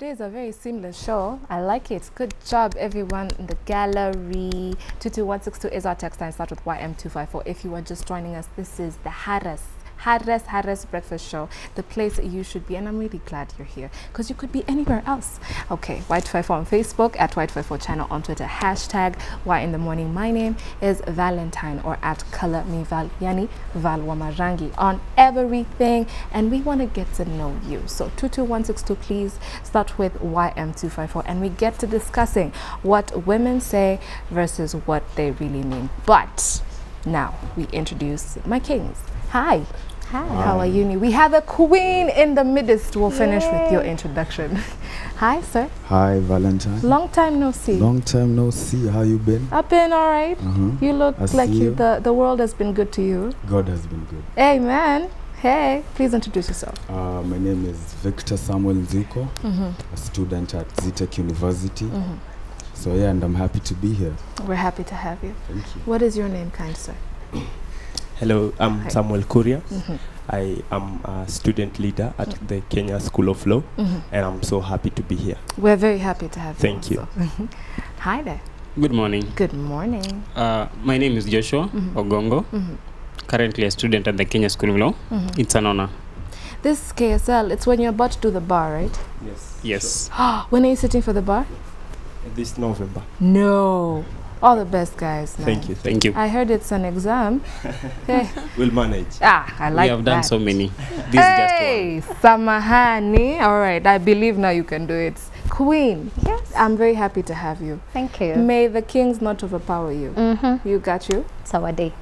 Today is a very seamless show. I like it. Good job, everyone in the gallery. 22162 is our text line. Start with YM254. If you are just joining us, this is the Harris Breakfast Show, the place you should be, and I'm really glad you're here because you could be anywhere else. Okay, Y254 on Facebook, at Y254 channel on Twitter, hashtag Y in the morning. My name is Valentine, or at Color Me Val, Yani Val Wamarangi on everything, and we want to get to know you. So 22162, please start with YM254, and we get to discussing what women say versus what they really mean. But now we introduce my kings. Hi. Hi. How are you? We have a queen in the midst. We'll finish with your introduction. Hi, sir. Hi, Valentine. Long time no see. Long time no see. How you been? I've been all right. You look like the world has been good to you. God has been good. Amen. Hey, please introduce yourself. My name is Victor Samuel Nzuko, a student at Zitec University. So yeah, and I'm happy to be here. We're happy to have you. Thank you. What is your name, kind sir? Hello, I'm Samuel Kuria. I am a student leader at the Kenya School of Law, and I'm so happy to be here. We're very happy to have you. Thank you. Hi there. Good morning. Good morning. My name is Joshua Ogongo, currently a student at the Kenya School of Law. It's an honor. This KSL, it's when you're about to do the bar, right? Yes. Yes. When are you sitting for the bar? This November. No. All the best, guys. Thank you. Thank you. I heard it's an exam. Hey. We'll manage. I like that. We have done so many. This is just one. Samahani. All right. I believe now you can do it. Queen. Yes. I'm very happy to have you. Thank you. May the kings not overpower you. You got you? Sawade.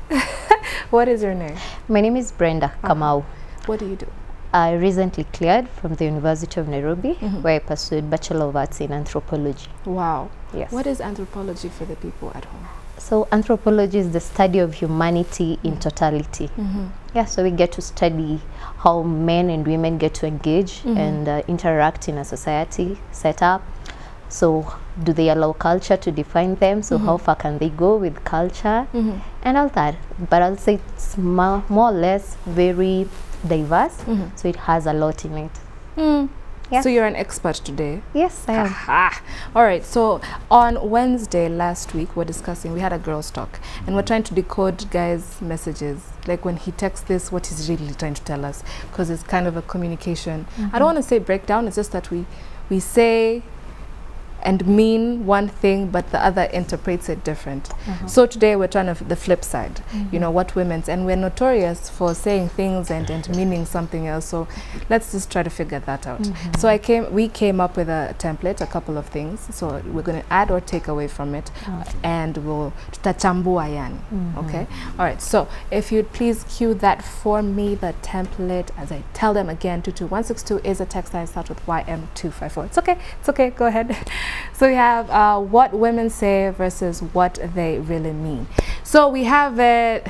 What is your name? My name is Brenda Kamau. What do you do? I recently cleared from the University of Nairobi, where I pursued Bachelor of Arts in Anthropology. Wow. Yes. What is anthropology for the people at home? So anthropology is the study of humanity in totality. Yeah, so we get to study how men and women get to engage and interact in a society set up. So do they allow culture to define them? So how far can they go with culture and all that? But I'll say it's more or less very diverse, so it has a lot in it. Yeah. So you're an expert today? Yes, I am. All right, so on Wednesday last week we had a girls talk, and we're trying to decode guys' messages, like when he texts this, what he's really trying to tell us, because it's kind of a communication. I don't want to say breakdown, it's just that we say and mean one thing, but the other interprets it different. So today we're trying to the flip side, you know, what women's, and we're notorious for saying things and meaning something else. So let's just try to figure that out. So we came up with a template, a couple of things. So we're going to add or take away from it, and we'll tutachambua yani. Okay. All right. So if you'd please cue that for me, the template, as I tell them again, 22162 is a text line. Start with YM254. It's okay. It's okay. Go ahead. So we have what women say versus what they really mean. So we have it.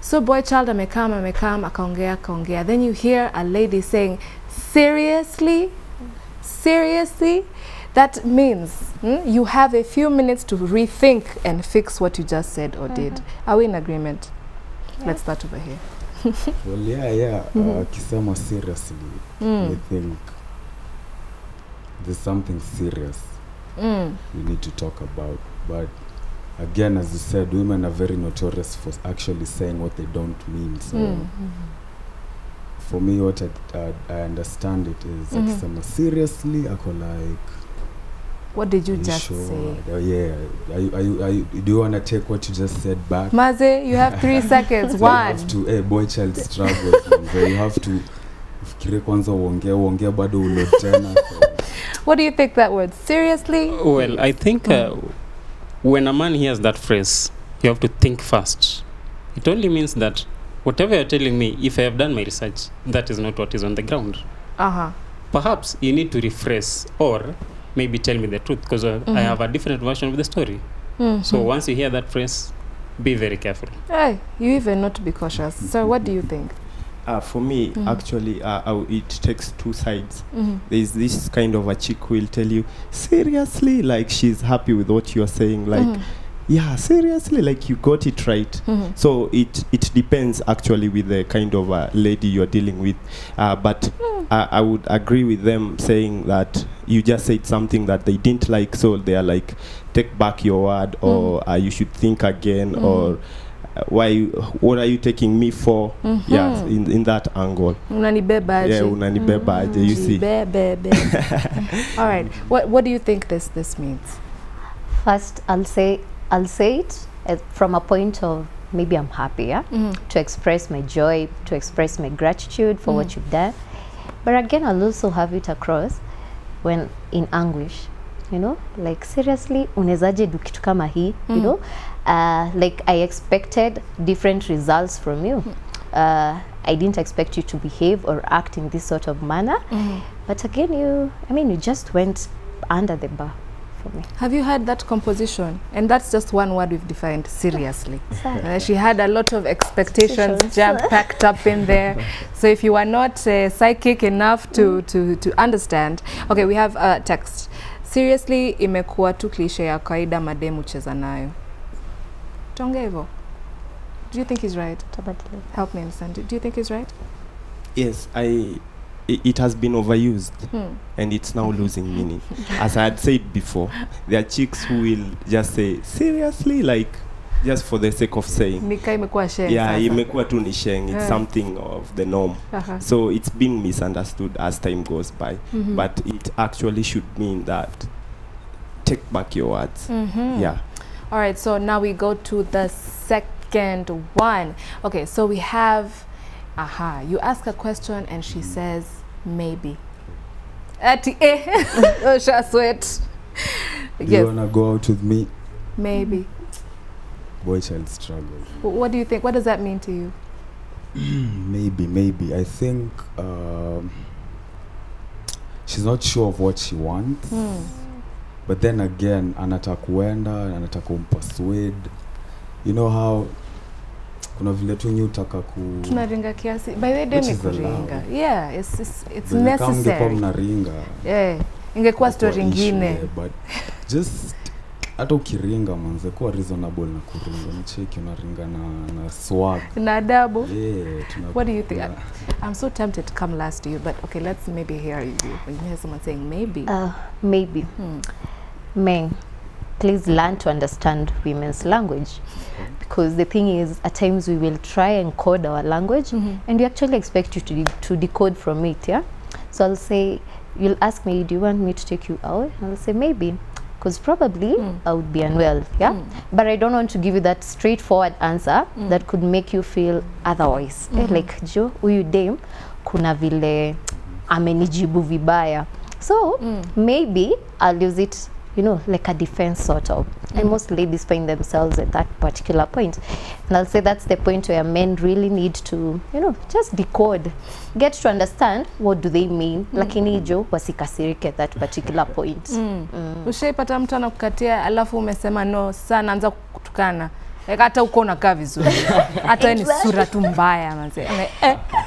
So boy child amekam akaongea. Then you hear a lady saying, seriously? Seriously? That means you have a few minutes to rethink and fix what you just said or did. Are we in agreement? Let's start over here. Well, yeah. Kisema seriously, I think there's something serious we need to talk about. But again, as you said, women are very notorious for actually saying what they don't mean. So for me, what I understand it is akisema seriously, ako like, what did you just say? Do you want to take what you just said back? Maze, you have 3 seconds. So One. you have to, boy child struggles. So you have to fikiri kwanza uongea bado ulo tena. What do you think that word? Seriously? Well, I think when a man hears that phrase, you have to think first. It only means that whatever you're telling me, if I have done my research, that is not what is on the ground. Perhaps you need to rephrase or maybe tell me the truth, because I have a different version of the story. So once you hear that phrase, be very careful. Hey, you even not to be cautious. So what do you think? For me, actually, it takes two sides. There's this kind of a chick who will tell you, seriously, like she's happy with what you're saying. Like, Yeah, seriously, like you got it right. So it depends actually with the kind of lady you're dealing with. But I would agree with them saying that you just said something that they didn't like, so they are like, take back your word, or you should think again, or what are you taking me for? Yes, in that angle. Unanibeba aje. Yeah, unanibeba aje, you see. All right. What do you think this means? First, I'll say it from a point of maybe I'm happy, yeah? To express my joy, to express my gratitude for what you've done. But again, I'll also have it across when in anguish, you know, like seriously, unezaje do kitu kama hii, you know, like I expected different results from you. I didn't expect you to behave or act in this sort of manner. But again, you just went under the bar for me. Have you had that composition? And that's just one word we've defined, seriously. She had a lot of expectations jam-packed up in there. So if you are not psychic enough to understand. Okay, we have a text. Seriously, imekuwa tu cliche ya kawaida mademu cheza nayo. Tonge hivyo. Do you think he's right? Help me understand. Do you think he's right? Yes, it has been overused and it's now losing meaning. As I had said before, there are chicks who will just say, seriously, like, just for the sake of saying. Nika imekuwa sheng. Yeah, imekuwa tu ni sheng. It's something of the norm. So it's been misunderstood as time goes by. But it actually should mean that take back your words. Yeah. All right, so now we go to the second one. Okay, so we have, you ask a question and she says, maybe. Oh, sweat. You wanna go out with me? Maybe. Boy child struggle. What do you think? What does that mean to you? Maybe. I think she's not sure of what she wants. But then again, anataka kuenda, anataka umpersuade. You know how kuna vile tu nyu utaka ku tunaringa kiasi. By the way, ni kuringa. Yeah, it's necessary. Kama ungekuwa mnaringa. Yeah, ingekuwa story nyingine. But just hata ukiringa manze kuwa reasonable na kuringa. Unacheki unaringa na swag. Na adabu. Yeah, what do you think? I'm so tempted to come last to you, but okay, let's maybe hear you. When you hear someone saying maybe. Maybe. Men, please learn to understand women's language. Because the thing is, at times we will try and code our language and we actually expect you to decode from it, yeah? So I'll say, you'll ask me, do you want me to take you out? And I'll say, maybe. Because probably I would be unwell, yeah? But I don't want to give you that straightforward answer that could make you feel otherwise. Like, Jo, uyu dame, kuna vile amenijibu vibaya. So, maybe I'll use it, you know, like a defense sort of. And most ladies find themselves at that particular point. And I'll say that's the point where men really need to, you know, just decode. Get to understand what do they mean. Lakini Jo, wasikasirike at that particular point. Ushaipata mtu anakukatia alafu umesema no, sana anza kutukana. Hata uko unakaa vizuri. Hata ni sura tu mbaya manze.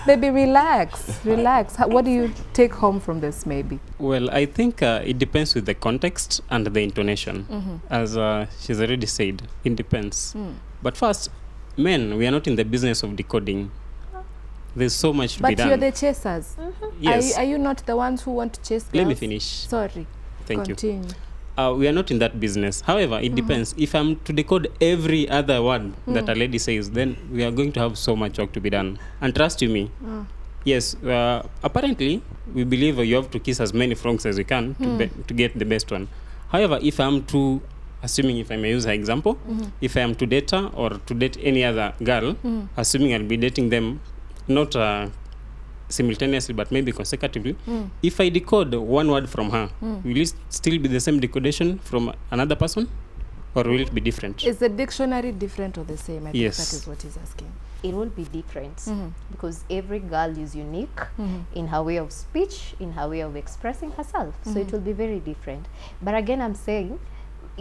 Baby, relax. What do you take home from this maybe? Well, I think it depends with the context and the intonation. As she's already said, it depends. But first, men, we are not in the business of decoding. There's so much to be done. But you're the chasers. Yes. Are you not the ones who want to chase girls? Let me finish. Sorry. Continue. We are not in that business. However, it depends. If I'm to decode every other word that a lady says, then we are going to have so much work to be done. And trust you me, yes, apparently, we believe you have to kiss as many frogs as you can to get the best one. However, if I'm to, assuming if I may use her example, if I am to date her or to date any other girl, assuming I'll be dating them, not simultaneously but maybe consecutively, if I decode one word from her, will it still be the same decodation from another person, or will it be different? Is the dictionary different or the same? I think that is what he's asking. It will be different because every girl is unique in her way of speech, in her way of expressing herself. So it will be very different. But again, I'm saying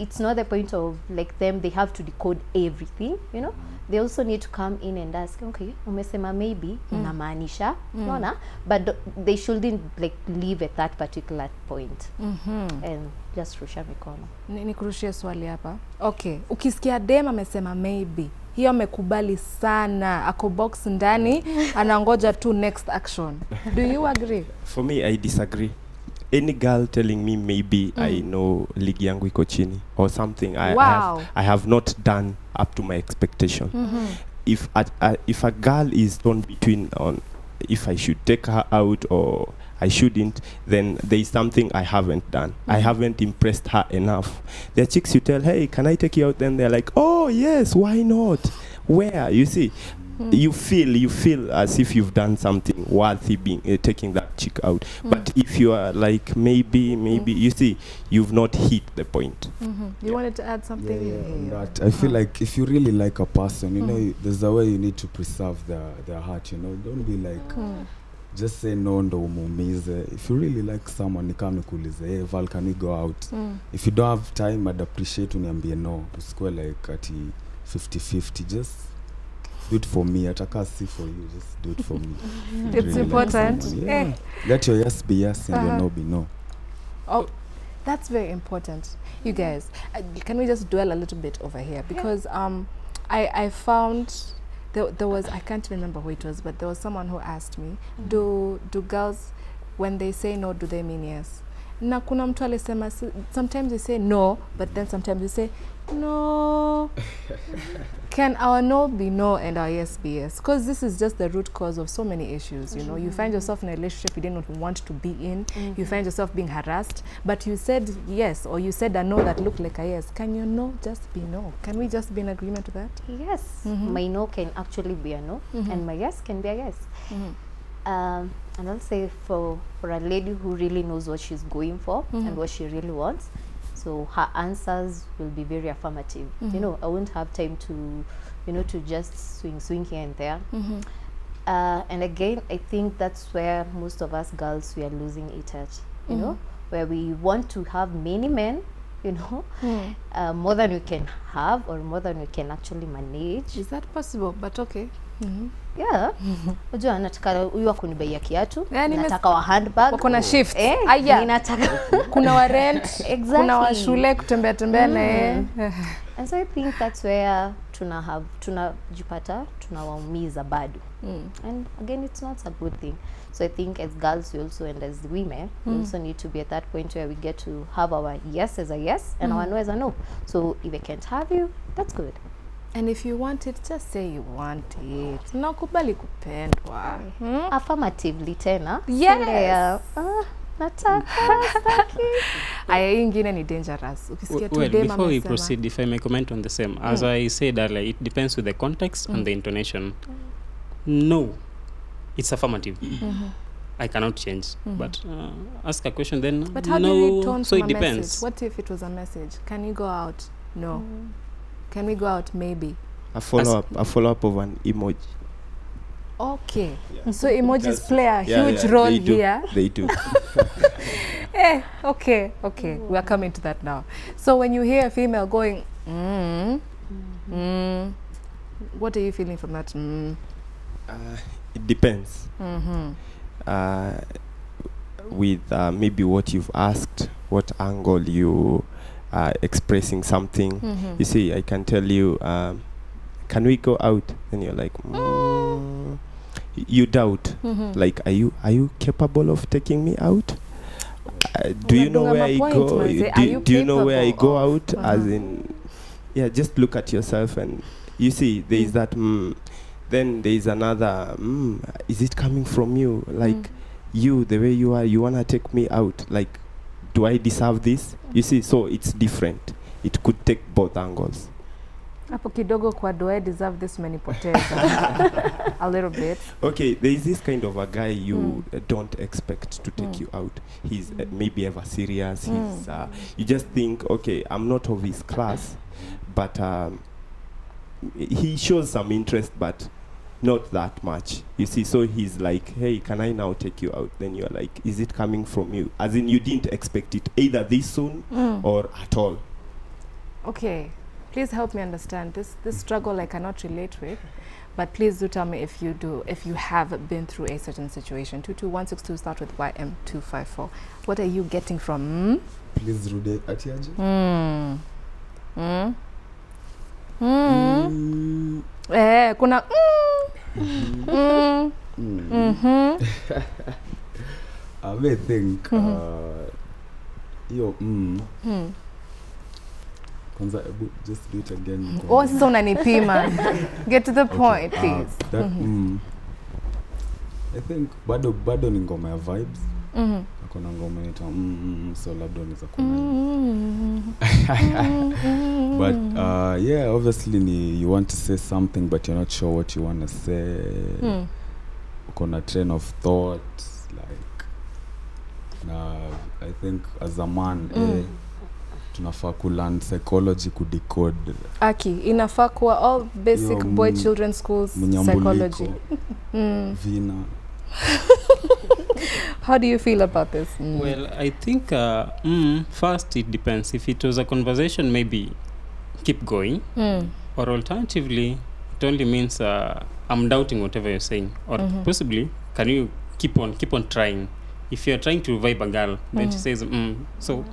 it's not the point of like them, they have to decode everything, you know. They also need to come in and ask, okay, umesema maybe, unamaanisha, unaona? But they shouldn't like leave at that particular point and just rusha mikono. Nikurushie swali hapa. Okay, ukisikia dem amesema maybe, hiyo amekubali sana, ako box ndani, anangoja tu next action. Do you agree? For me, I disagree. Any girl telling me maybe I know ligi yangu iko chini or something I have not done up to my expectation. If a girl is torn between on if I should take her out or I shouldn't, then there is something I haven't done. I haven't impressed her enough. There are chicks you tell, hey, can I take you out? Then they're like, oh yes, why not? Where? You see, you feel as if you've done something worthy being taking that chick out. But if you are like maybe you see, you've not hit the point. You wanted to add something? Yeah, that I feel like if you really like a person, you know, there's a way you need to preserve their heart, you know. Don't be like just say no ndo umuumize. If you really like someone, nikam nikuulize, hey Val, can we go out? If you don't have time, I'd appreciate uniambie no. Usikue like ati 50-50, just do it for me. Ataka see for you, just do it for me. It's really important. Like let your yes be yes and your no be no. Oh, that's very important. You guys, can we just dwell a little bit over here? Because I found there was, I can't remember who it was, but there was someone who asked me, do girls, when they say no, do they mean yes? Na kuna mtu alisema, sometimes they say no, but then sometimes they say no. Can our no be no and our yes be yes? Because this is just the root cause of so many issues, you know. You find yourself in a relationship you didn't want to be in. You find yourself being harassed, but you said yes, or you said a no that looked like a yes. Can your no just be no? Can we just be in agreement with that? Yes, my no can actually be a no, and my yes can be a yes. And I'll say for a lady who really knows what she's going for and what she really wants, so her answers will be very affirmative. You know, I won't have time to, you know, to just swing here and there. And again, I think that's where most of us girls, we are losing it at, you know, where we want to have many men, you know, more than we can have or more than we can actually manage. Is that possible? But okay. Yeah. Unajua nataka huyu akunibaia kiatu, nataka wa handbag. Wako na shift. Ninataka kuna wa rent, exactly. Kuna wa shule kutembea na And so I think that's where tunajipata tunawaumiza bado. And again, it's not a good thing. So I think as girls, we also, and as women, we also need to be at that point where we get to have our yes as a yes and our no as a no. So if I can't have you, that's good. And if you want it, just say you want it. Nakubali kupendwa. Affirmatively tena. Yes. Nataka. Aya ingine ni dangerous. Ukisikia tu well, dem before we amesema. proceed, if I may comment on the same, as I said earlier, it depends with the context and the intonation. No, it's affirmative. I cannot change. But ask a question, then But how no. do you tone So from it a depends. message? What if it was a message? Can you go out? No. Can we go out? Maybe. A follow up of an emoji. Okay. So emojis play a Yeah, huge yeah, role they do. here. They do. Okay. We are coming to that now. So when you hear a female going, what are you feeling from that? It depends. With maybe what you've asked, what angle you are expressing something. You see, I can tell you, can we go out? And you're like, you doubt. Like, are you capable of taking me out? Do you know where I go? Do you know where I go out? As in, yeah, just look at yourself and you see there is that. Then there is another. Is it coming from you? Like you, the way you are, you wanna take me out? Like, do I deserve this? You see, so it's different. It could take both angles. Hapo kidogo kwa do I deserve this menipoteza a little bit. Okay, there is this kind of a guy you don't expect to take you out. He's maybe ever serious. He's you just think, okay, I'm not of his class, but he shows some interest, but not that much. You see, so he's like, hey, can I now take you out? Then you're like, is it coming from you? As in, you didn't expect it either this soon or at all. Okay, please help me understand this struggle I cannot relate with, but please do tell me if you have been through a certain situation. 22162 start with YM254. What are you getting from? Please rude atiaje. Kuna I may think hiyo kwanza just do it again. Oh, sasa unanipima. Get to the point, please. That I think bado ni ngoma ya vibes. Kuna ngoma inaitwa so labda unaweza but yeah, obviously you want to say something but you're not sure what you want to say. Kuna train of thought like I think as a man tunafaa kulearn psychology kudecode. Aki inafaa kuwa all basic boy children schools psychology. Vina. How do you feel about this? Well, I think first it depends. If it was a conversation, maybe keep going, or alternatively it only means I'm doubting whatever you're saying, or possibly can you keep on trying. If you're trying to vibe a girl, then she says so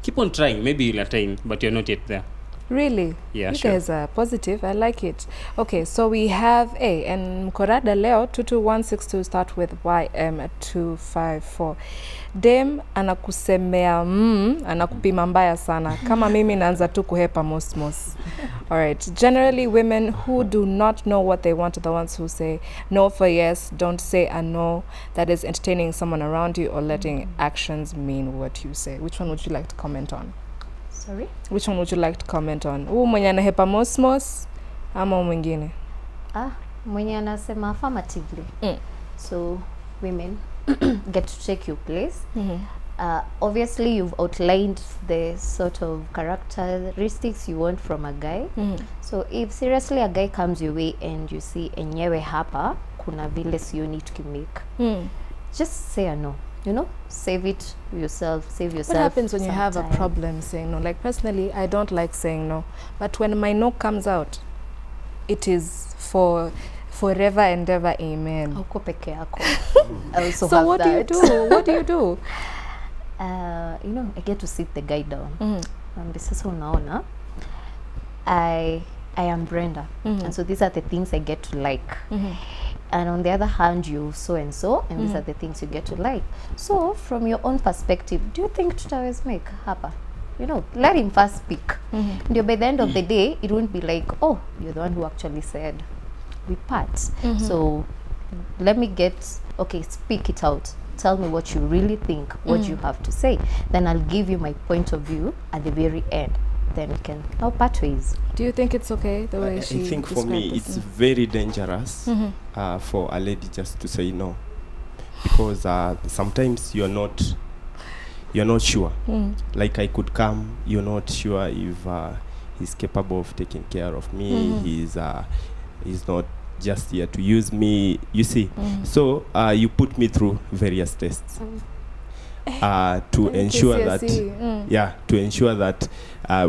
keep on trying, maybe you'll attain, but you're not yet there. Really? Yeah, you sure. guys are positive. I like it. Okay, so we have and Mkorada leo 22162 start with YM254. Dem anakusemea anakupima mbaya sana. Kama mimi naanza tu kuhepa mosmos. All right. Generally women who do not know what they want are the ones who say no for yes, don't say a no. That is entertaining someone around you or letting actions mean what you say. Which one would you like to comment on? Sorry? Which one would you like to comment on? Mwenye anahepa mosmos ama mwingine? Mwenye anasema affirmatively. So women get to take your place. Obviously you've outlined the sort of characteristics you want from a guy. So if seriously a guy comes your way and you see enyewe hapa kuna vile sioni tukimake, just say a no. You know, save yourself. What happens when you have a problem saying no? Like personally, I don't like saying no, but when my no comes out, it is for forever and ever, amen. Hauko peke yako. I also so have what that. do you do? What do you do? You know, I get to sit the guy down. Sasa unaona, I am Brenda, and so these are the things I get to like. And on the other hand, you so and so, and these are the things you get to like. So from your own perspective, do you think tutaweza make hapa? You know, let him first speak. By the end of the day, it won't be like, oh, you're the one who actually said we part. So let me speak it out. Tell me what you really think, what you have to say. Then I'll give you my point of view at the very end. Then we can now part ways. Do you think it's okay the way she I think for me it's very dangerous for a lady just to say no, because sometimes you're not sure. Like I could come, you're not sure if he's capable of taking care of me. He's not just here to use me, you see. So you put me through various tests to ensure that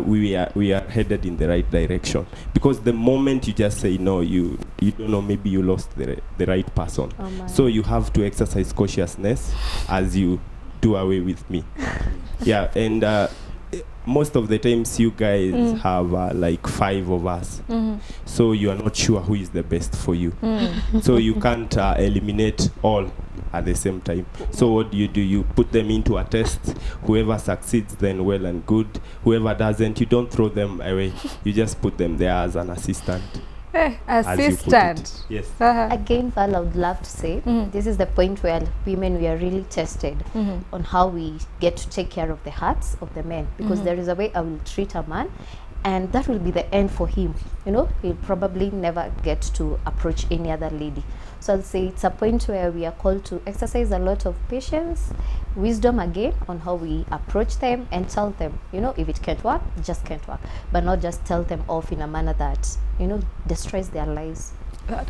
we are headed in the right direction. Because the moment you just say no, you don't know, maybe you lost the right person. So you have to exercise cautiousness as you do away with me. Yeah, and most of the times you guys have like 5 of us, so you are not sure who is the best for you. So you can't eliminate all at the same time. So what do? You put them into a test. Whoever succeeds, then well and good. Whoever doesn't, you don't throw them away. You just put them there as an assistant. Assistant. Yes. Again, Val, I would love to say this is the point where women, we are really tested on how we get to take care of the hearts of the men, because there is a way I will treat a man, and that will be the end for him. You know, he'll probably never get to approach any other lady. So I'll say it's a point where we are called to exercise a lot of patience, wisdom again on how we approach them, and tell them, you know, if it can't work, it just can't work, but not just tell them off in a manner that, you know, destroys their lives.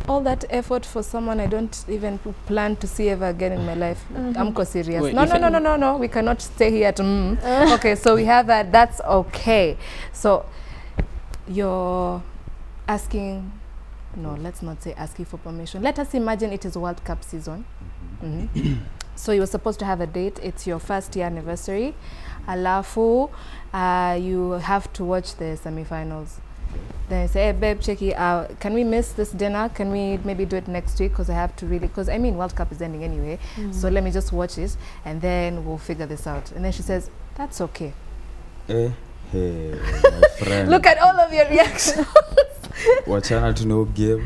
All that effort for someone I don't even plan to see ever again in my life. I'm serious. Wait, no. We cannot stay here to Okay, so we have that. That's okay. So you're asking, no, let's not say asking for permission. Let us imagine it is World Cup season. So you were supposed to have a date. It's your first year anniversary. Alafu, you have to watch the semi-finals. Then you say, hey babe, checky, can we miss this dinner? Can we maybe do it next week? Because I have to really, because I mean World Cup is ending anyway. So let me just watch it and then we'll figure this out. And then she says, that's okay. Hey, my friend. Look at all of your reactions. Wachana tu no give.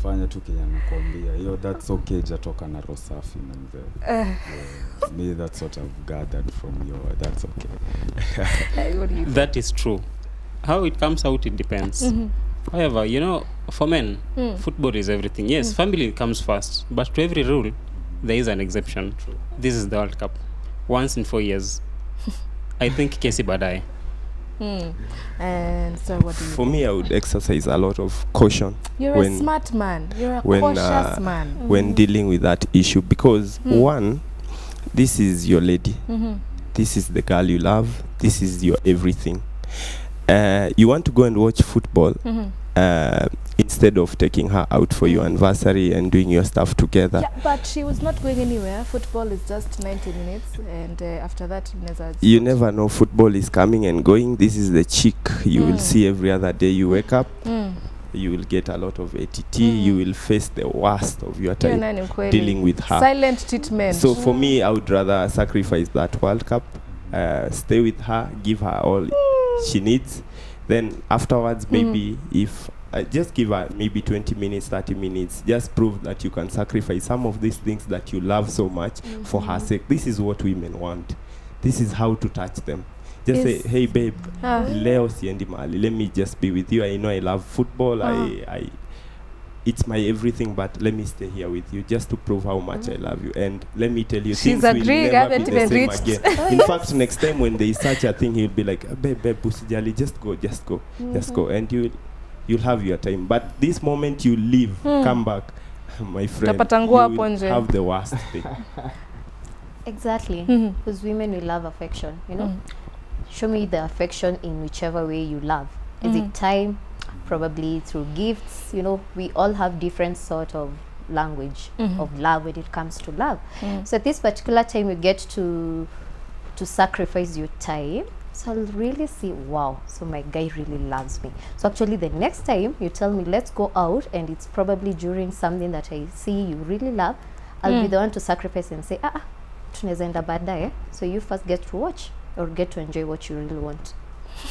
Fanya tu kenye nakwambia. Yo, that's okay, jatoka na rosafi manze. Me, that's what I've gathered from you. That's okay. What do you think? That is true. How it comes out, it depends. However, you know, for men, football is everything. Yes, family comes first, but to every rule, there is an exception. This is the World Cup. Once in 4 years. I think Kesi Badai. And so what do you For think? me, I would exercise a lot of caution You're a smart man. You're a cautious man. when dealing with that issue, because one, this is your lady. This is the girl you love. This is your everything. You want to go and watch football instead of taking her out for your anniversary and doing your stuff together. Yeah, but she was not going anywhere. Football is just 90 minutes, and after that, You never know. Football is coming and going. This is the chick you will see every other day. You wake up, you will get a lot of ATT. You will face the worst of your time dealing with her. Silent treatment. So for me, I would rather sacrifice that World Cup, stay with her, give her all she needs. Then afterwards, maybe if just give her maybe 20 minutes, 30 minutes, just prove that you can sacrifice some of these things that you love so much for her sake. This is what women want. This is how to touch them. Just say, hey babe, leo siendi mahali, let me just be with you. I know I love football. It's my everything, but let me stay here with you just to prove how much I love you. And let me tell you, She's things agreeing, will never haven't be the even same reached. again. In fact, next time when there is such a thing, he'll be like, babe, usijali, just go, just go. And you'll have your time. But this moment you leave, come back, my friend, Utapata you nguo hapo will nje. have the worst thing. Exactly. Because women, we love affection, you know. Show me the affection in whichever way you love. Is it time? Probably through gifts. You know, we all have different sort of language of love when it comes to love. So at this particular time, you get to sacrifice your time. So I'll really see, wow, so my guy really loves me. So actually the next time you tell me, let's go out, and it's probably during something that I see you really love, I'll be the one to sacrifice and say, tunaweza enda baadaye. So you first get to watch or get to enjoy what you really want.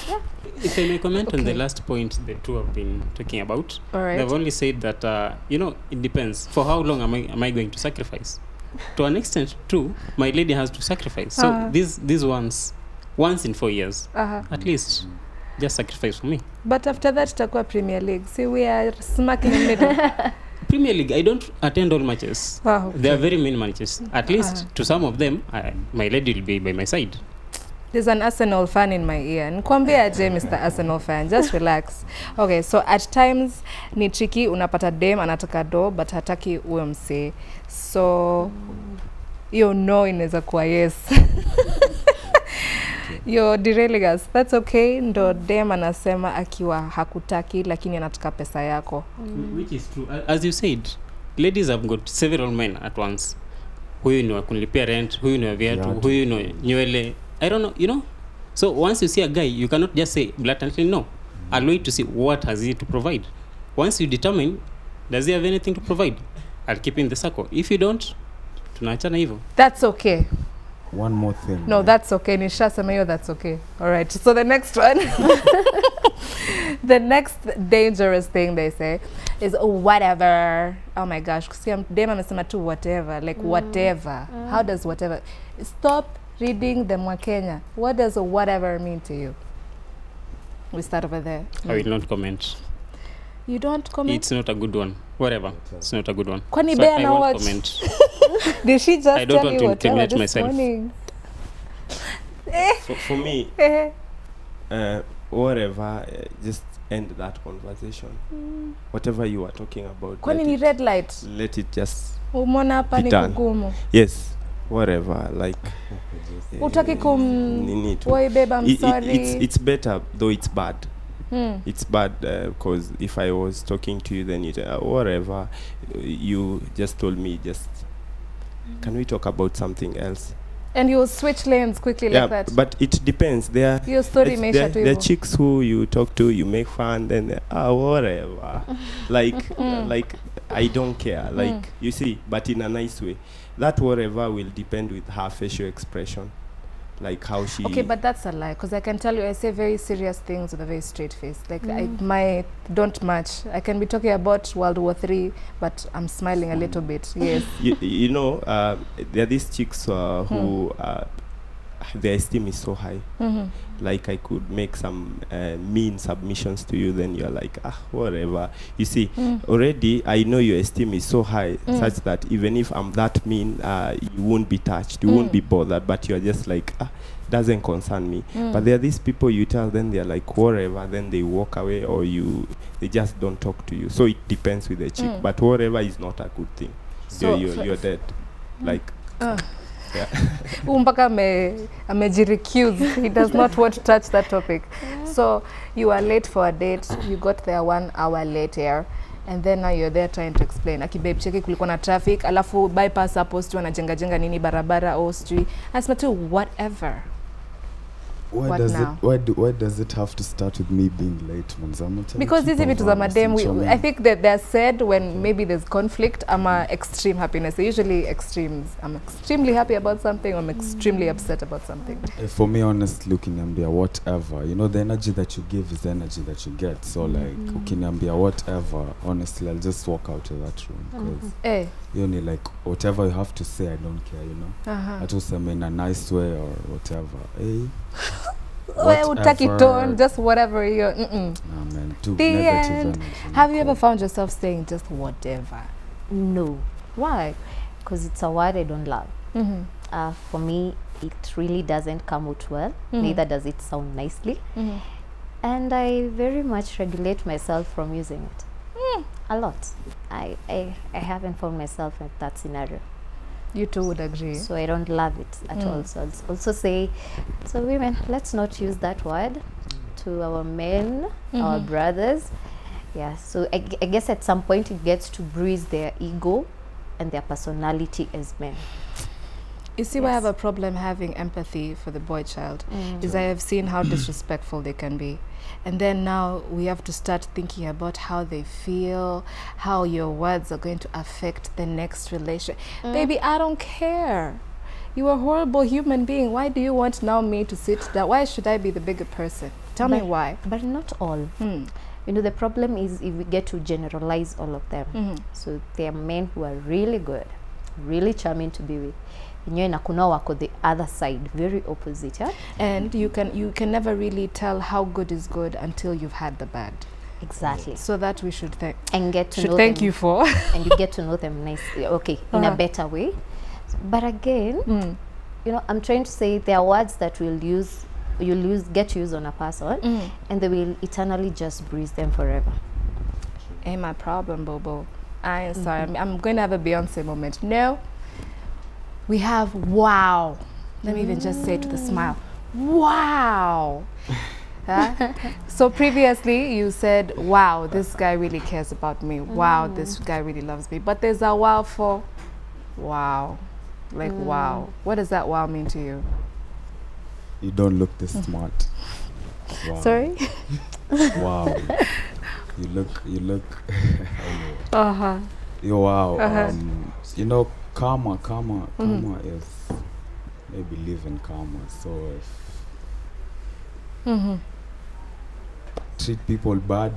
Yeah. If I may comment on the last point the two have been talking about, All right. they've only said that, you know, it depends. For how long am I going to sacrifice? To an extent, too, my lady has to sacrifice. So these once in 4 years, at least, just sacrifice for me. But after that, itakuwa Premier League. See, we are smacking in the middle. Premier League, I don't attend all matches. Wow. There are very many matches. At least to some of them, my lady will be by my side. There's an Arsenal fan in my ear. Nikwambia aje, Mr. Arsenal fan, just relax. Okay, so at times ni tricky, unapata dem anataka do but hataki uwe msee. So you know inaweza kuwa yes. You're derailing us. That's okay. Ndo dem anasema akiwa hakutaki lakini anataka pesa yako. Which is true. As you said, ladies have got several men at once. Huyu ni wa kunilipia rent, huyu ni wa viatu, huyu ni nywele. I don't know, you know. So once you see a guy, you cannot just say blatantly no. I'll wait to see what has he to provide. Once you determine, does he have anything to provide? I'll keep in the circle. If you don't, tunaachana hivyo. That's okay. One more thing. No, that's okay. Nishasema hiyo, that's okay. All right. So the next one, the next dangerous thing they say is whatever. Oh my gosh. Kusikia dem amesema tu whatever. Like whatever. How does whatever? Stop reading the Mwakenya. What does whatever mean to you? We start over there. I will not comment. You don't comment? It's not a good one. Whatever. It's not a good one. Kwani So Bea I na won't watch? comment. Did she just I don't tell want you to whatever incriminate this myself. morning? For me, whatever, just end that conversation. Whatever you are talking about, Kwani ni red light? let it just Umona hapa ni Done. kugumu. yes, whatever, like Utaki kum nini tu. Why babe, I'm sorry. It's better though it's bad. It's bad because if I was talking to you, then you whatever. You just told me, just can we talk about something else? And you switch lanes quickly like that. But it depends. There Your story may shut there are chicks who you talk to, you make fun, then whatever. like I don't care. Like you see, but in a nice way. That whatever will depend with her facial expression, like how she. Okay, but that's a lie, because I can tell you, I say very serious things with a very straight face. Like my don't match. I can be talking about World War III, but I'm smiling a little bit. Yes. You know, there are these chicks who their esteem is so high. Like I could make some mean submissions to you, then you're like, whatever. You see, already I know your esteem is so high, such that even if I'm that mean, you won't be touched, you won't be bothered, but you're just like, doesn't concern me. But there are these people you tell, then they're like, whatever, then they walk away, or they just don't talk to you. So it depends with the chick, but whatever is not a good thing. So you're dead. Like, yeah. Mpaka amejirecuse. He does not want to touch that topic. So you are late for a date. You got there 1 hour later, and then now you're there trying to explain. Aki babe, cheki kulikuwa na traffic, alafu bypass hapo sijui wanajenga nini barabara au sijui. Asema tu whatever. Why does it have to start with me being late, Manzama? Because these vitu za madem, I think that they're said when maybe there's conflict. I'm extreme happiness. They're usually extremes. I'm extremely happy about something. I'm extremely upset about something. For me, honestly, ukiniambia whatever, you know, the energy that you give is the energy that you get. So like, ukiniambia whatever, honestly, I'll just walk out of that room. Because you only like, whatever you have to say, I don't care, you know. I just say in a nice way or whatever. Utaki tone, just whatever you're. Nah, man, too The negative end. energy. Have you ever found yourself saying just whatever? No, Why? because it's a word I don't love. For me, it really doesn't come out well. Neither does it sound nicely. And I very much regulate myself from using it. A lot. I haven't found myself in that scenario. You two would agree. So I don't love it at all. So I'll also say, so women, let's not use that word to our men, our brothers. Yeah, so I guess at some point it gets to bruise their ego and their personality as men. You see why I have a problem having empathy for the boy child is I have seen how disrespectful they can be. And then now we have to start thinking about how they feel, how your words are going to affect the next relationship. Baby, I don't care. You're a horrible human being. Why do you want now me to sit down? Why should I be the bigger person? Tell me why. But not all. You know, the problem is if we get to generalize all of them. So there are men who are really good, really charming to be with. Na kuna wako the other side, very opposite. Yeah? And you can never really tell how good is good until you've had the bad. Exactly. So that we should and get to should know thank them, you for. and you get to know them nicely, okay, in a better way. But again, you know, I'm trying to say there are words that you'll get to use on a person, and they will eternally just bruise them forever. Ain't my problem, Bobo. I ain't sorry. I'm going to have a Beyonce moment. No. We have wow. Let me even just say it with a smile. Wow. So previously you said, wow, this guy really cares about me. Wow, this guy really loves me. But there's a wow for wow. Like wow. What does that wow mean to you? You don't look this smart. Wow. Sorry? Wow. You look Uh-huh. wow. You know, karma is maybe live in karma. So if treat people bad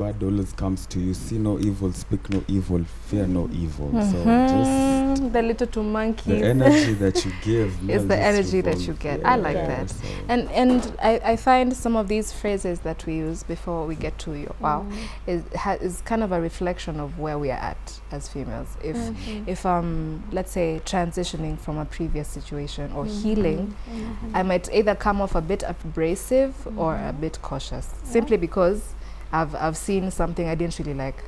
always comes to you. See no evil, speak no evil, fear no evil. So just the little two monkeys. The energy that you give is the energy that you get. I like that. So And I find some of these phrases that we use before we get to your wow is kind of a reflection of where we are at as females. If let's say transitioning from a previous situation or healing, I might either come off a bit abrasive or a bit cautious, simply because I've seen something I didn't really like.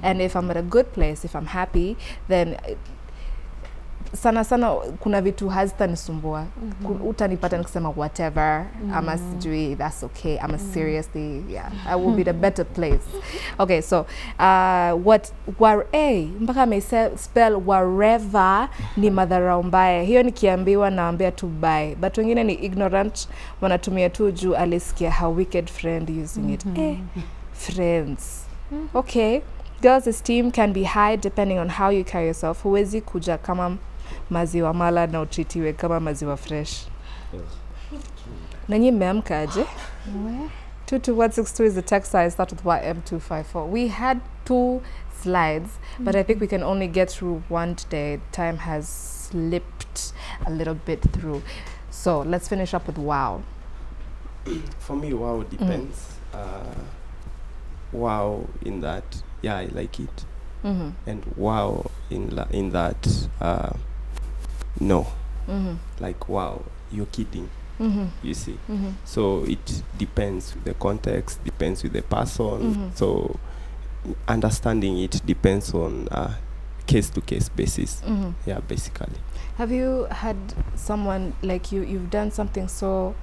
And if I'm at a good place, if I'm happy, then sana sana kuna vitu hazitanisumbua. Utanipata nikisema whatever, ama sijui that's okay, ama seriously, yeah, I will be in a better place. Okay, so what mpaka spell wherever ni madharau mbaya. Hiyo nikiambiwa naambia tu bye. But wengine ni ignorant, wanatumia tu juu alisikia how wicked friend using it. Friends. Okay. Girls' esteem can be high depending on how you carry yourself. Huwezi kuja kama maziwa mala na utritiwe kama maziwa fresh. Nanyi mmeamka aje? 22162 is the text size. Start with YM254. We had 2 slides, but I think we can only get through one today. Time has slipped a little bit through. So let's finish up with wow. For me, wow depends. Wow in that, yeah, I like it. And wow in that, no. Like, wow, you're kidding. You see. So it depends with the context, depends with the person. So understanding it depends on case-to-case basis. Yeah, basically. Have you had someone like you've done something so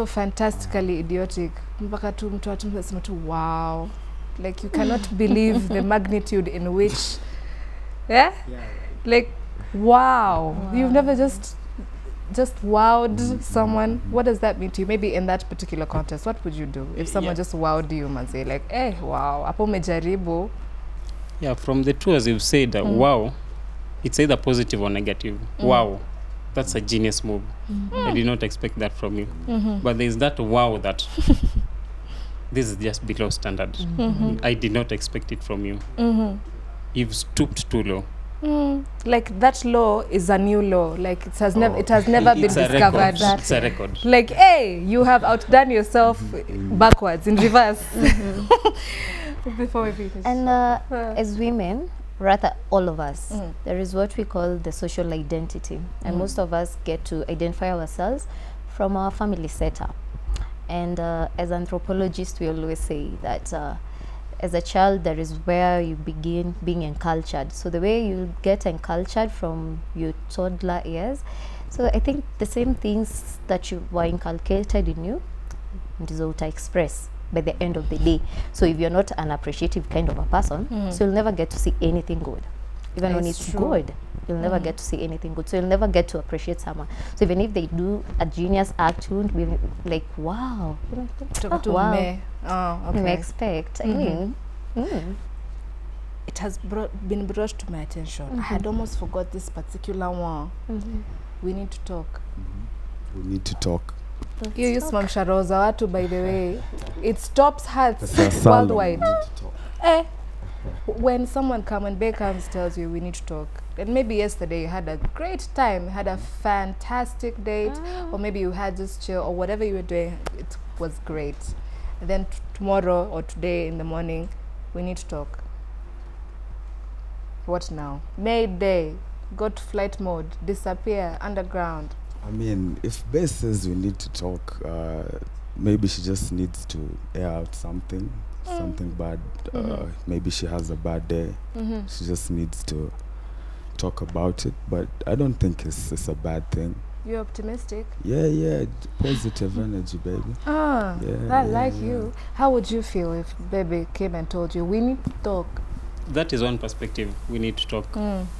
fantastically idiotic, mpaka tu mtu atumsema tu wow, like you cannot believe the magnitude in which like wow, you've never just wowed someone. What does that mean to you? Maybe in that particular context, what would you do if someone just wowed you, manze, like wow, hapo umejaribu? Yeah, from the two as you've said, wow, it's either positive or negative. Wow, that's a genius move. I did not expect that from you. But there's that wow that this is just below standard. I did not expect it from you. You've stooped too low. Like that low is a new low. Like it has never been discovered. It's a record. Like, hey, you have outdone yourself backwards, in reverse. Before we finish. And as women, rather all of us, there is what we call the social identity, and most of us get to identify ourselves from our family setup. And as anthropologists, we always say that as a child, there is where you begin being encultured. So the way you get encultured from your toddler years, so I think the same things that you were inculcated in you, ndizo uta express by the end of the day. So if you're not an appreciative kind of a person, so you'll never get to see anything good. Even when it's good, you'll never get to see anything good. So you'll never get to appreciate someone. So even if they do a genius act, you won't be like, wow. Wow. Oh, okay. You may expect. I mean, it has been brought to my attention. I had almost forgot this particular one. We need to talk. We need to talk. You use mamsharoza watu, by the way. It stops hearts worldwide. When someone tells you we need to talk, and maybe yesterday you had a great time, had a fantastic date, or maybe you had just chill, or whatever you were doing, it was great. And then tomorrow or today in the morning, we need to talk. What now? Mayday, go to flight mode, disappear, underground. I mean, if Bess says we need to talk, maybe she just needs to air out something bad. Maybe she has a bad day. She just needs to talk about it. But I don't think it's a bad thing. You're optimistic? Yeah. Positive energy, baby. I like you. How would you feel if baby came and told you, we need to talk? That is one perspective, we need to talk.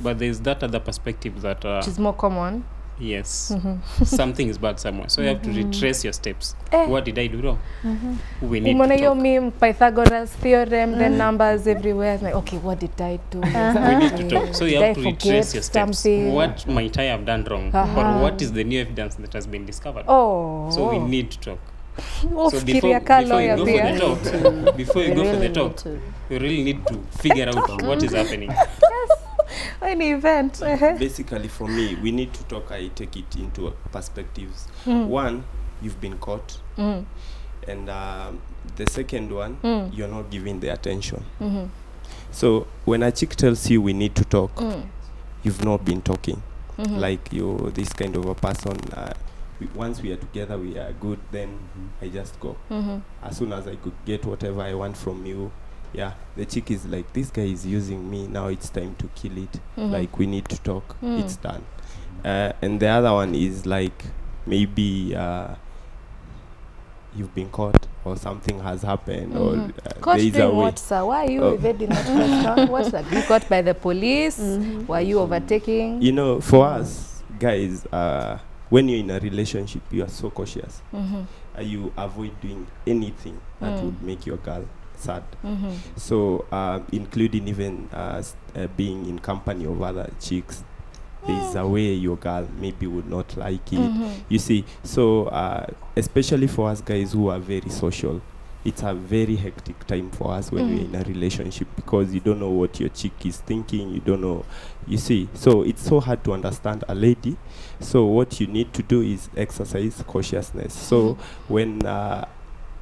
But there's that other perspective that... which is more common. Yes. Something is bad somewhere. So you have to retrace your steps. What did I do wrong? We need to talk. Meme, Pythagoras theorem, then numbers everywhere. It's like, okay, what did I do? We need to talk. So you have to retrace your steps. What might I have done wrong? Or what is the new evidence that has been discovered? So we need to talk. So before you go for the talk, you really need to figure out what is happening. Any event. Basically, for me, we need to talk. I take it into perspectives. One, you've been caught, and the second one, you're not giving the attention. So when a chick tells you we need to talk, you've not been talking. Like you're this kind of a person. Once we are together, we are good. Then I just go. As soon as I could get whatever I want from you, yeah, the chick is like, this guy is using me, now it's time to kill it. Like, we need to talk, it's done. And the other one is like, maybe you've been caught or something has happened or Caught there is a doing way. what, sir? Why are you evading that question? What's that? You caught by the police? Were you overtaking? You know, for us guys, when you're in a relationship, you are so cautious. You avoid doing anything that would make your girl sad. So including even being in company of other chicks, there's a way your girl maybe would not like it. You see, so especially for us guys who are very social, it's a very hectic time for us when we're in a relationship, because you don't know what your chick is thinking, you don't know, you see. So it's so hard to understand a lady. So what you need to do is exercise cautiousness. So when I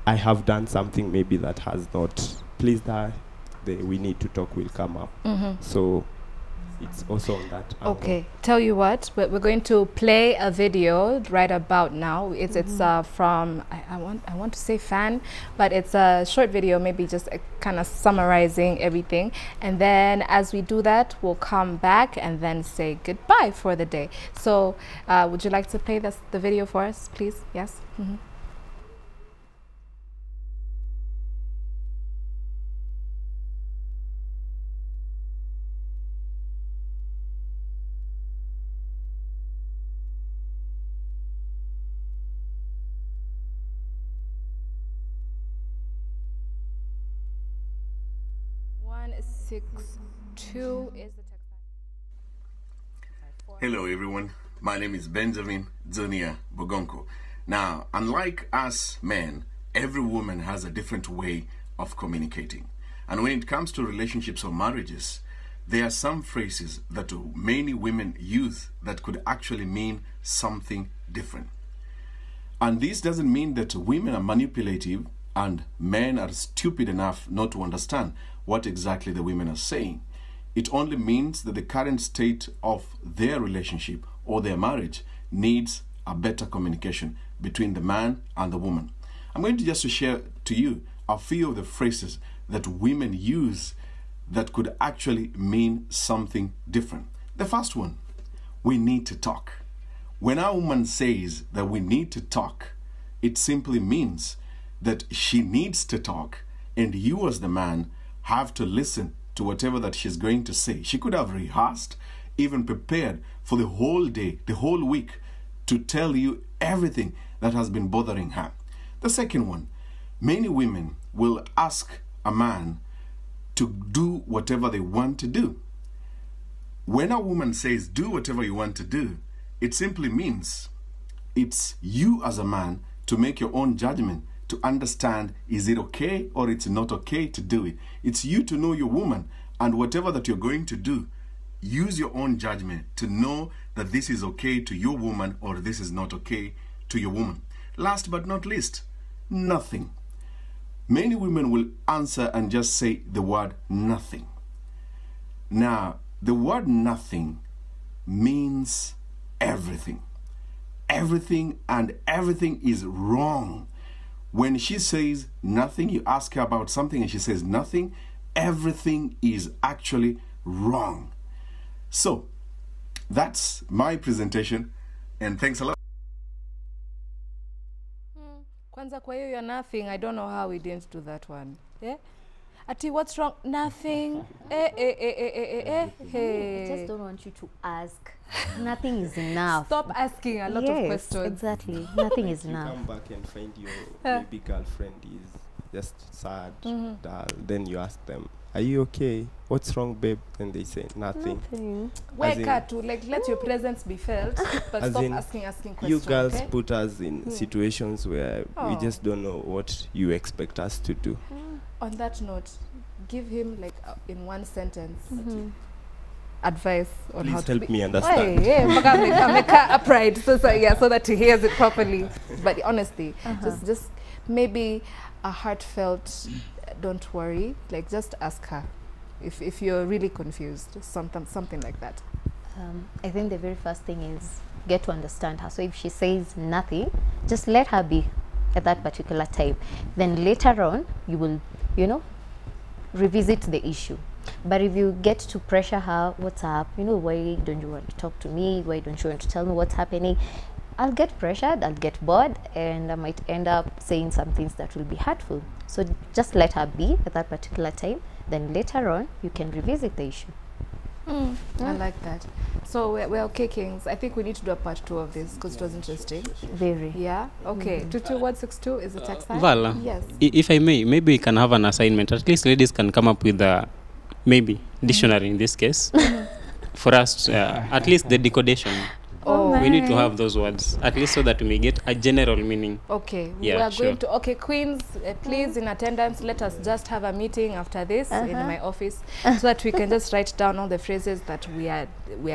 have done something maybe that has not pleased her, we need to talk will come up. So it's also on that angle. Okay, tell you what, we're going to play a video right about now. It's from I want to say fan, but it's a short video, maybe just kind of summarizing everything. And then as we do that, we'll come back and then say goodbye for the day. So would you like to play the video for us, please? Yes. Two is the text. Hello everyone, my name is Benjamin Zunia Bogonko. Now, unlike us men, every woman has a different way of communicating. And when it comes to relationships or marriages, there are some phrases that many women use that could actually mean something different. And this doesn't mean that women are manipulative and men are stupid enough not to understand what exactly the women are saying. It only means that the current state of their relationship or their marriage needs a better communication between the man and the woman. I'm going to just share to you a few of the phrases that women use that could actually mean something different. The first one, we need to talk. When a woman says that we need to talk, it simply means that she needs to talk, and you as the man have to listen to whatever that she's going to say. She could have rehearsed, even prepared for the whole day, the whole week, to tell you everything that has been bothering her. The second one, many women will ask a man to do whatever they want to do. When a woman says, do whatever you want to do, it simply means it's you as a man to make your own judgment, to understand, is it okay or it's not okay to do it. It's you to know your woman, and whatever that you're going to do, use your own judgment to know that this is okay to your woman or this is not okay to your woman. Last but not least, nothing. Many women will answer and just say the word nothing. Now, the word nothing means everything. Everything, and everything is wrong. When she says nothing, you ask her about something and she says nothing, everything is actually wrong. So, that's my presentation, and thanks a lot. Kwanza kwa hiyo you're nothing, I don't know how we didn't do that one. Yeah? Ati, what's wrong? Nothing. I just don't want you to ask. Nothing is enough. Stop asking a lot of questions. Exactly. Nothing is You enough. come back and find your maybe girlfriend is just sad, dull. Then you ask them, are you okay? What's wrong, babe? And they say nothing. Nothing. Wake to like let your presence be felt, but As stop in, asking questions. You girls okay? put us in situations where we just don't know what you expect us to do. On that note, give him like in one sentence advice on how Please to help be. me understand. Hey, yeah, make her upright so that he hears it properly. But honestly, just maybe a heartfelt, don't worry, like just ask her if you're really confused, something like that. I think the very first thing is get to understand her. So if she says nothing, just let her be at that particular time. Then later on, you will, revisit the issue. But if you get to pressure her, what's up? You know, why don't you want to talk to me? Why don't you want to tell me what's happening? I'll get pressured, I'll get bored, and I might end up saying some things that will be hurtful. So just let her be at that particular time. Then later on, you can revisit the issue. I like that. So we're okay, Kings. I think we need to do a part 2 of this because it was interesting. Very. Yeah. Okay. 22162 is the text line. Vala, Yes. If I may, maybe we can have an assignment. At least ladies can come up with a maybe dictionary in this case for us. At least the decodation. Oh, We need to have those words at least so that we may get a general meaning. Okay, Yeah, we are sure. going to. Okay, Queens, please in attendance. Let us just have a meeting after this in my office, so that we can just write down all the phrases that we are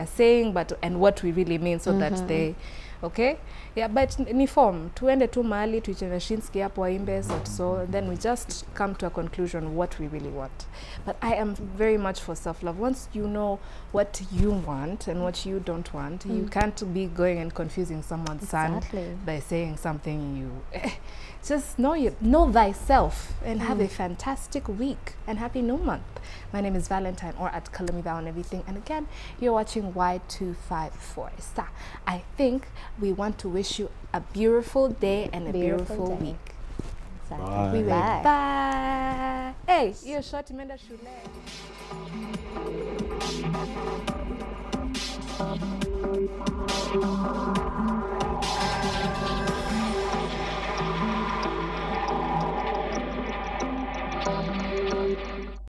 saying, but and what we really mean, so that they, okay, yeah. But ni form tuende tu mahali tuicheze Shinski hapo waimbe so then we just come to a conclusion what we really want. But I am very much for self-love. Once you know what you want and what you don't want, you can't be going and confusing someone's son by saying something you just know thyself and have a fantastic week and happy new month. My name is Valentine, or at Kalamiva on everything, and again you're watching Y254 Star. I think we want to wish you a beautiful day and a beautiful week. Bye. We will. Bye. Hey, you're short imeenda shule.